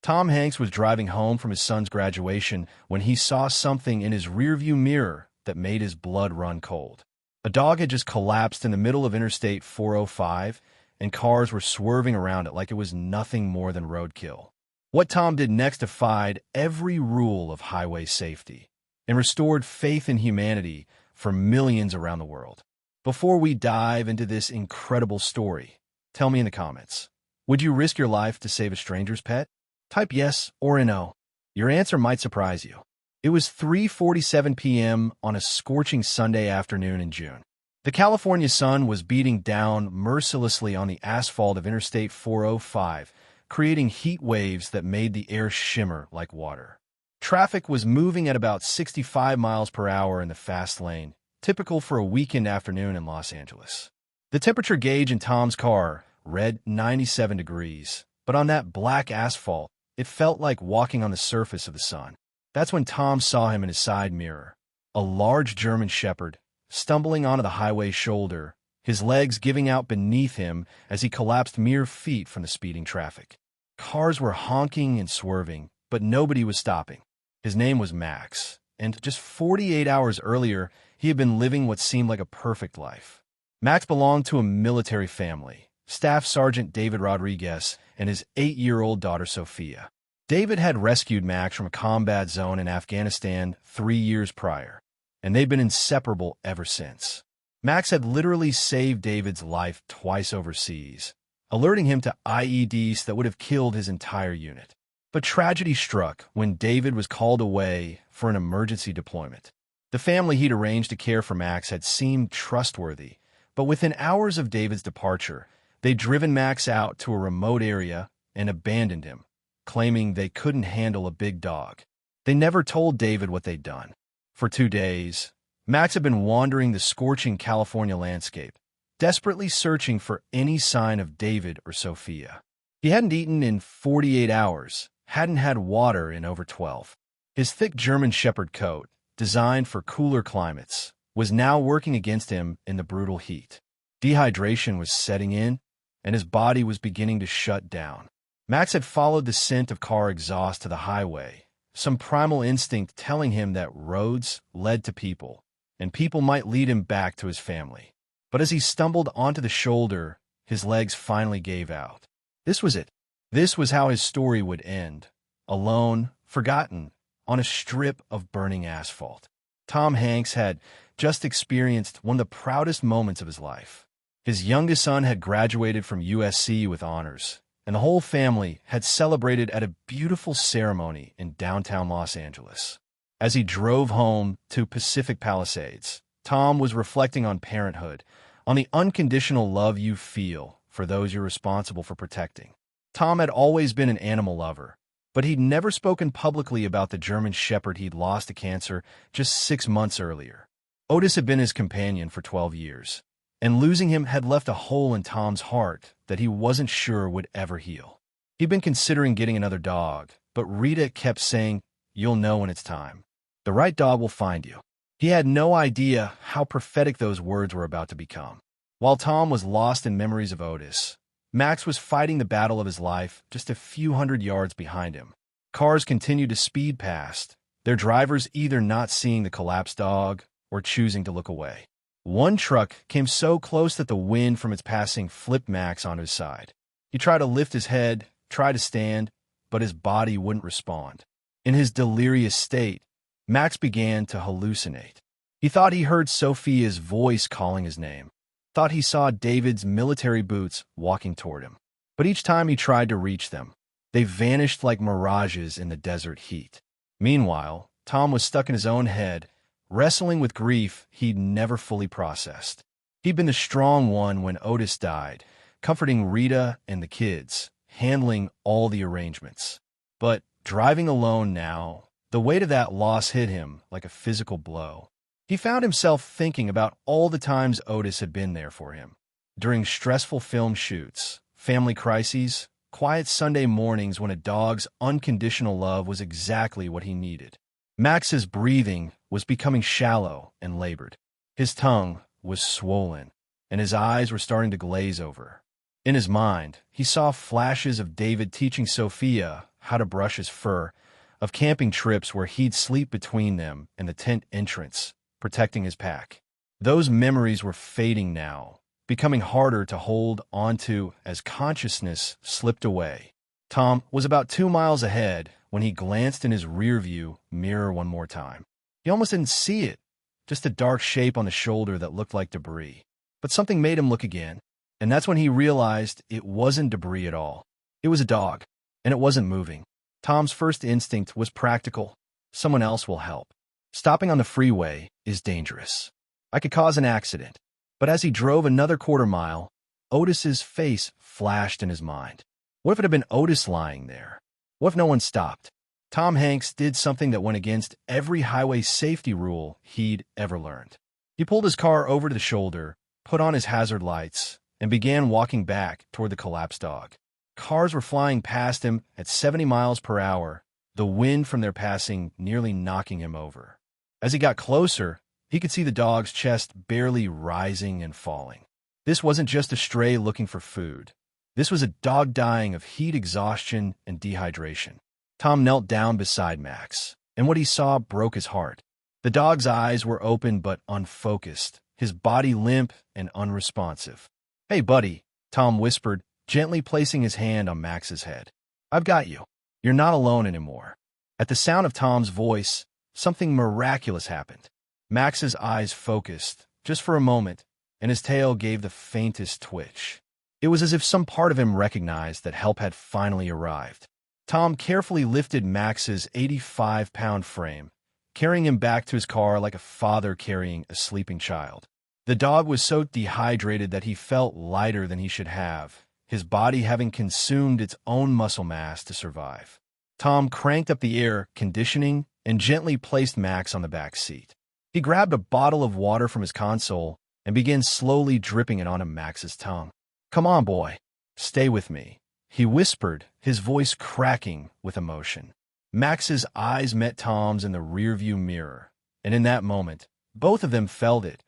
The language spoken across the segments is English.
Tom Hanks was driving home from his son's graduation when he saw something in his rearview mirror that made his blood run cold. A dog had just collapsed in the middle of Interstate 405, and cars were swerving around it like it was nothing more than roadkill. What Tom did next defied every rule of highway safety and restored faith in humanity for millions around the world. Before we dive into this incredible story, tell me in the comments, would you risk your life to save a stranger's pet? Type yes or no. Your answer might surprise you. It was 3:47 p.m. on a scorching Sunday afternoon in June. The California sun was beating down mercilessly on the asphalt of Interstate 405, creating heat waves that made the air shimmer like water. Traffic was moving at about 65 miles per hour in the fast lane, typical for a weekend afternoon in Los Angeles. The temperature gauge in Tom's car read 97 degrees, but on that black asphalt, it felt like walking on the surface of the sun. That's when Tom saw him in his side mirror, a large German Shepherd, stumbling onto the highway shoulder, his legs giving out beneath him as he collapsed mere feet from the speeding traffic. Cars were honking and swerving, but nobody was stopping. His name was Max, and just 48 hours earlier, he had been living what seemed like a perfect life. Max belonged to a military family, Staff Sergeant David Rodriguez and his 8-year-old daughter Sophia. David had rescued Max from a combat zone in Afghanistan 3 years prior, and they'd been inseparable ever since. Max had literally saved David's life twice overseas, alerting him to IEDs that would have killed his entire unit. But tragedy struck when David was called away for an emergency deployment. The family he'd arranged to care for Max had seemed trustworthy, but within hours of David's departure, they'd driven Max out to a remote area and abandoned him, claiming they couldn't handle a big dog. They never told David what they'd done. For 2 days, Max had been wandering the scorching California landscape, desperately searching for any sign of David or Sophia. He hadn't eaten in 48 hours, hadn't had water in over 12. His thick German Shepherd coat, designed for cooler climates, was now working against him in the brutal heat. Dehydration was setting in, and his body was beginning to shut down. Max had followed the scent of car exhaust to the highway, some primal instinct telling him that roads led to people, and people might lead him back to his family. But as he stumbled onto the shoulder, his legs finally gave out. This was it. This was how his story would end, alone, forgotten, on a strip of burning asphalt. Tom Hanks had just experienced one of the proudest moments of his life. His youngest son had graduated from USC with honors, and the whole family had celebrated at a beautiful ceremony in downtown Los Angeles. As he drove home to Pacific Palisades, Tom was reflecting on parenthood, on the unconditional love you feel for those you're responsible for protecting. Tom had always been an animal lover, but he'd never spoken publicly about the German Shepherd he'd lost to cancer just 6 months earlier. Otis had been his companion for 12 years, and losing him had left a hole in Tom's heart that he wasn't sure would ever heal. He'd been considering getting another dog, but Rita kept saying, "You'll know when it's time. The right dog will find you." He had no idea how prophetic those words were about to become. While Tom was lost in memories of Otis, Max was fighting the battle of his life just a few hundred yards behind him. Cars continued to speed past, their drivers either not seeing the collapsed dog or choosing to look away. One truck came so close that the wind from its passing flipped Max onto his side. He tried to lift his head, tried to stand, but his body wouldn't respond. In his delirious state, Max began to hallucinate. He thought he heard Sophia's voice calling his name, thought he saw David's military boots walking toward him. But each time he tried to reach them, they vanished like mirages in the desert heat. Meanwhile, Tom was stuck in his own head, wrestling with grief he'd never fully processed. He'd been the strong one when Otis died, comforting Rita and the kids, handling all the arrangements. But driving alone now, the weight of that loss hit him like a physical blow. He found himself thinking about all the times Otis had been there for him. During stressful film shoots, family crises, quiet Sunday mornings when a dog's unconditional love was exactly what he needed. Max's breathing was becoming shallow and labored. His tongue was swollen, and his eyes were starting to glaze over. In his mind, he saw flashes of David teaching Sophia how to brush his fur, of camping trips where he'd sleep between them and the tent entrance, protecting his pack. Those memories were fading now, becoming harder to hold onto as consciousness slipped away. Tom was about 2 miles ahead when he glanced in his rearview mirror one more time. He almost didn't see it, just a dark shape on the shoulder that looked like debris. But something made him look again, and that's when he realized it wasn't debris at all. It was a dog, and it wasn't moving. Tom's first instinct was practical. Someone else will help. Stopping on the freeway is dangerous. I could cause an accident. But as he drove another quarter-mile, Otis's face flashed in his mind. What if it had been Otis lying there? What if no one stopped? Tom Hanks did something that went against every highway safety rule he'd ever learned. He pulled his car over to the shoulder, put on his hazard lights, and began walking back toward the collapsed dog. Cars were flying past him at 70 miles per hour, the wind from their passing nearly knocking him over. As he got closer, he could see the dog's chest barely rising and falling. This wasn't just a stray looking for food. This was a dog dying of heat exhaustion and dehydration. Tom knelt down beside Max, and what he saw broke his heart. The dog's eyes were open but unfocused, his body limp and unresponsive. "Hey, buddy," Tom whispered, gently placing his hand on Max's head. "I've got you. You're not alone anymore." At the sound of Tom's voice, something miraculous happened. Max's eyes focused, just for a moment, and his tail gave the faintest twitch. It was as if some part of him recognized that help had finally arrived. Tom carefully lifted Max's 85-pound frame, carrying him back to his car like a father carrying a sleeping child. The dog was so dehydrated that he felt lighter than he should have, his body having consumed its own muscle mass to survive. Tom cranked up the air conditioning and gently placed Max on the back seat. He grabbed a bottle of water from his console and began slowly dripping it onto Max's tongue. "Come on, boy. Stay with me," he whispered, his voice cracking with emotion. Max's eyes met Tom's in the rearview mirror, and in that moment, both of them felt it,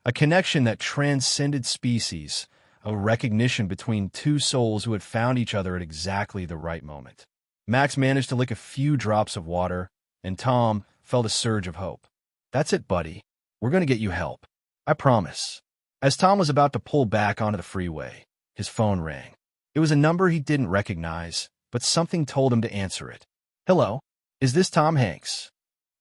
a connection that transcended species, a recognition between two souls who had found each other at exactly the right moment. Max managed to lick a few drops of water, and Tom felt a surge of hope. "That's it, buddy. We're going to get you help. I promise." As Tom was about to pull back onto the freeway, his phone rang. It was a number he didn't recognize, but something told him to answer it. "Hello, is this Tom Hanks?"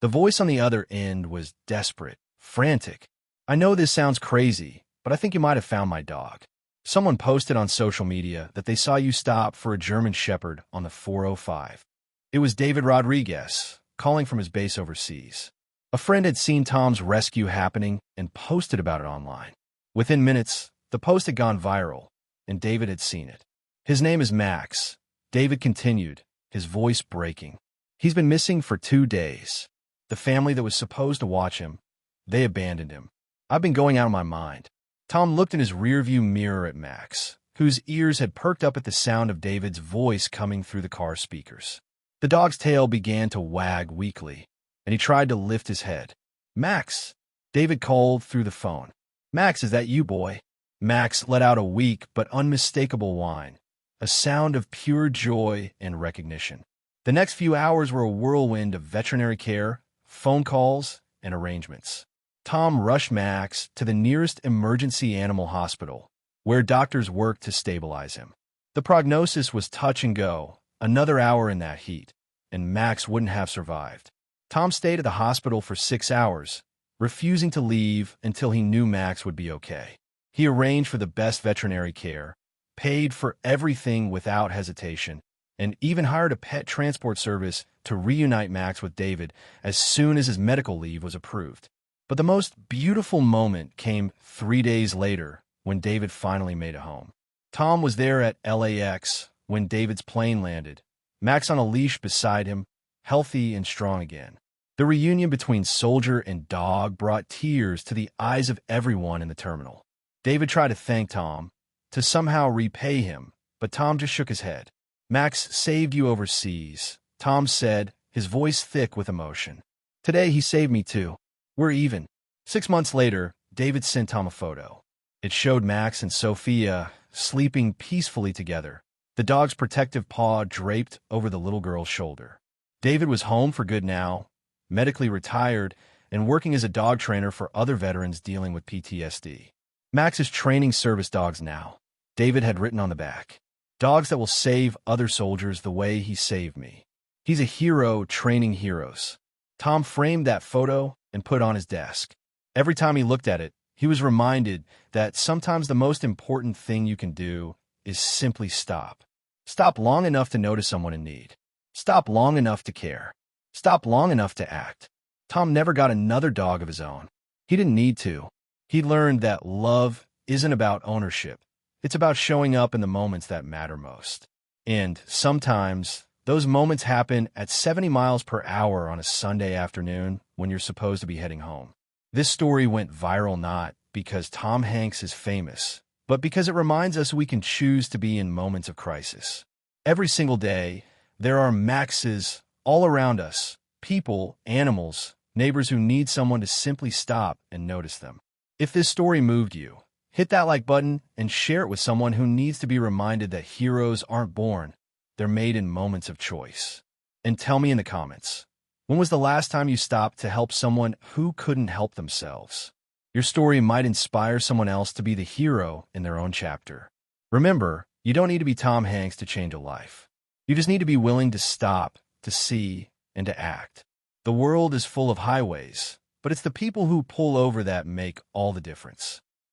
The voice on the other end was desperate, frantic. "I know this sounds crazy, but I think you might have found my dog. Someone posted on social media that they saw you stop for a German Shepherd on the 405. It was David Rodriguez, calling from his base overseas. A friend had seen Tom's rescue happening and posted about it online. Within minutes, the post had gone viral, and David had seen it. "His name is Max," David continued, his voice breaking. "He's been missing for 2 days. The family that was supposed to watch him, they abandoned him. I've been going out of my mind." Tom looked in his rearview mirror at Max, whose ears had perked up at the sound of David's voice coming through the car speakers. The dog's tail began to wag weakly, and he tried to lift his head. "Max!" David called through the phone. "Max, is that you, boy?" Max let out a weak but unmistakable whine, a sound of pure joy and recognition. The next few hours were a whirlwind of veterinary care, phone calls, and arrangements. Tom rushed Max to the nearest emergency animal hospital, where doctors worked to stabilize him. The prognosis was touch and go, another hour in that heat, and Max wouldn't have survived. Tom stayed at the hospital for 6 hours, refusing to leave until he knew Max would be okay. He arranged for the best veterinary care, paid for everything without hesitation, and even hired a pet transport service to reunite Max with David as soon as his medical leave was approved. But the most beautiful moment came 3 days later when David finally made it home. Tom was there at LAX when David's plane landed, Max on a leash beside him, healthy and strong again. The reunion between soldier and dog brought tears to the eyes of everyone in the terminal. David tried to thank Tom, to somehow repay him, but Tom just shook his head. "Max saved you overseas," Tom said, his voice thick with emotion. "Today he saved me too. We're even." 6 months later, David sent Tom a photo. It showed Max and Sophia sleeping peacefully together, the dog's protective paw draped over the little girl's shoulder. David was home for good now, medically retired, and working as a dog trainer for other veterans dealing with PTSD. Max is training service dogs now. David had written on the back, "Dogs that will save other soldiers the way he saved me." He's a hero training heroes. Tom framed that photo and put it on his desk. Every time he looked at it, he was reminded that sometimes the most important thing you can do is simply stop. Stop long enough to notice someone in need. Stop long enough to care. Stop long enough to act. Tom never got another dog of his own. He didn't need to. He learned that love isn't about ownership. It's about showing up in the moments that matter most. And sometimes those moments happen at 70 miles per hour on a Sunday afternoon when you're supposed to be heading home. This story went viral not because Tom Hanks is famous, but because it reminds us we can choose to be in moments of crisis. Every single day, there are Maxes all around us, people, animals, neighbors who need someone to simply stop and notice them. If this story moved you, hit that like button and share it with someone who needs to be reminded that heroes aren't born, they're made in moments of choice. And tell me in the comments, when was the last time you stopped to help someone who couldn't help themselves? Your story might inspire someone else to be the hero in their own chapter. Remember, you don't need to be Tom Hanks to change a life. You just need to be willing to stop, to see, and to act. The world is full of highways, but it's the people who pull over that make all the difference.